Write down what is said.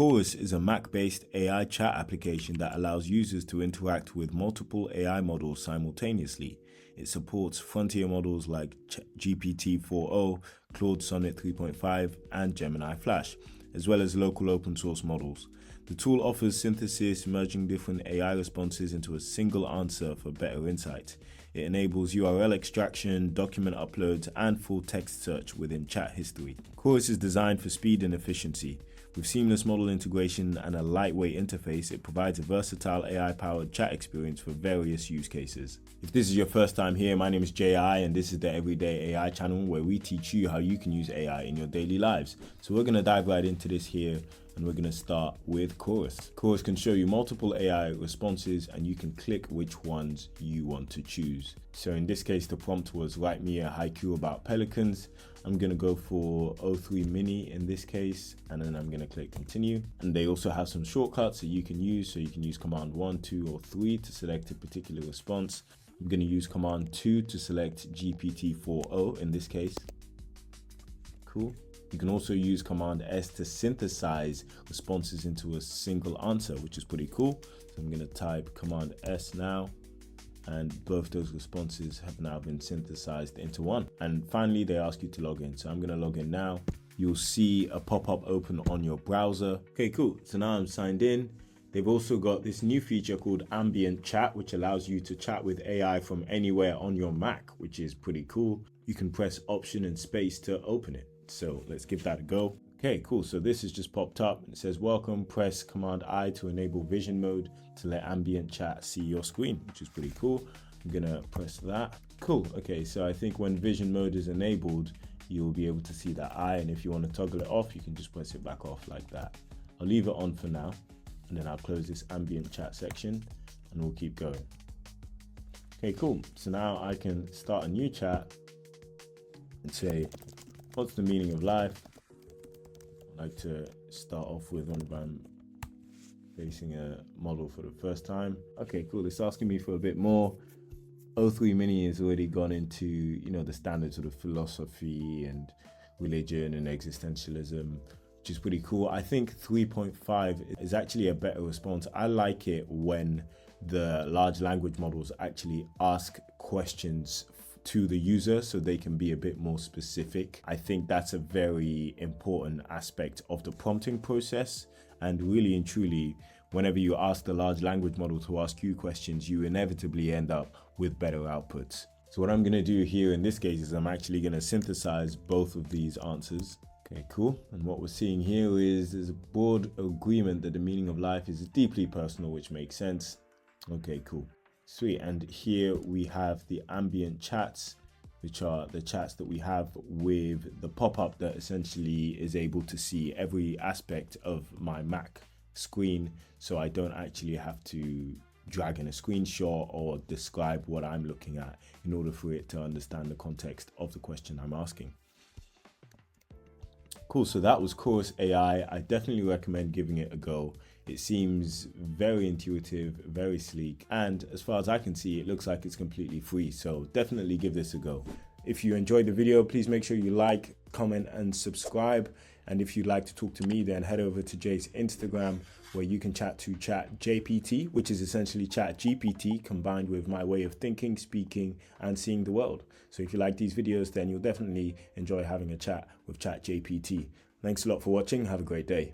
Chorus is a Mac-based AI chat application that allows users to interact with multiple AI models simultaneously. It supports frontier models like GPT-4o, Claude Sonnet 3.5, and Gemini Flash, as well as local open source models. The tool offers synthesis, merging different AI responses into a single answer for better insight. It enables URL extraction, document uploads, and full text search within chat history. Chorus is designed for speed and efficiency. With seamless model integration and a lightweight interface, it provides a versatile AI-powered chat experience for various use cases. If this is your first time here, my name is J.I. and this is the Everyday AI channel where we teach you how you can use AI in your daily lives. So we're going to dive right into this here, and we're going to start with Chorus. Chorus can show you multiple AI responses and you can click which ones you want to choose. So in this case, the prompt was write me a haiku about pelicans. I'm going to go for O3 Mini in this case, and then I'm going to click continue. And they also have some shortcuts that you can use. So you can use command 1, 2, or 3 to select a particular response. I'm going to use command 2 to select GPT-4o in this case. Cool. You can also use command S to synthesize responses into a single answer, which is pretty cool. So I'm going to type command S now, and both those responses have now been synthesized into one. And finally, they ask you to log in. So I'm going to log in now. You'll see a pop-up open on your browser. Okay, cool. So now I'm signed in. They've also got this new feature called ambient chat, which allows you to chat with AI from anywhere on your Mac, which is pretty cool. You can press Option and space to open it. So let's give that a go. Okay, cool. So this has just popped up and it says, welcome, press command I to enable vision mode to let ambient chat see your screen, which is pretty cool. I'm gonna press that. Cool. Okay, so I think when vision mode is enabled, you'll be able to see that eye. And if you want to toggle it off, you can just press it back off like that. I'll leave it on for now. And then I'll close this ambient chat section and we'll keep going. Okay, cool. So now I can start a new chat and say, what's the meaning of life? I'd like to start off with when I'm facing a model for the first time. Okay, cool. It's asking me for a bit more. O3 Mini has already gone into, the standard sort of philosophy and religion and existentialism, which is pretty cool. I think 3.5 is actually a better response. I like it when the large language models actually ask questions to the user so they can be a bit more specific. I think that's a very important aspect of the prompting process. And really and truly, whenever you ask the large language model to ask you questions, you inevitably end up with better outputs. So what I'm going to do here in this case is I'm actually going to synthesize both of these answers. Okay, cool. And what we're seeing here is there's a broad agreement that the meaning of life is deeply personal, which makes sense. Okay, cool. Sweet. And here we have the ambient chats, which are the chats that we have with the pop-up that essentially is able to see every aspect of my Mac screen. So I don't actually have to drag in a screenshot or describe what I'm looking at in order for it to understand the context of the question I'm asking. Cool, so that was Chorus AI. I definitely recommend giving it a go. It seems very intuitive, very sleek, and as far as I can see, it looks like it's completely free, so definitely give this a go. If you enjoyed the video, please make sure you like, comment, and subscribe. And if you'd like to talk to me, then head over to Jay's Instagram, where you can chat to ChatJPT, which is essentially ChatGPT combined with my way of thinking, speaking, and seeing the world. So if you like these videos, then you'll definitely enjoy having a chat with ChatJPT. Thanks a lot for watching. Have a great day.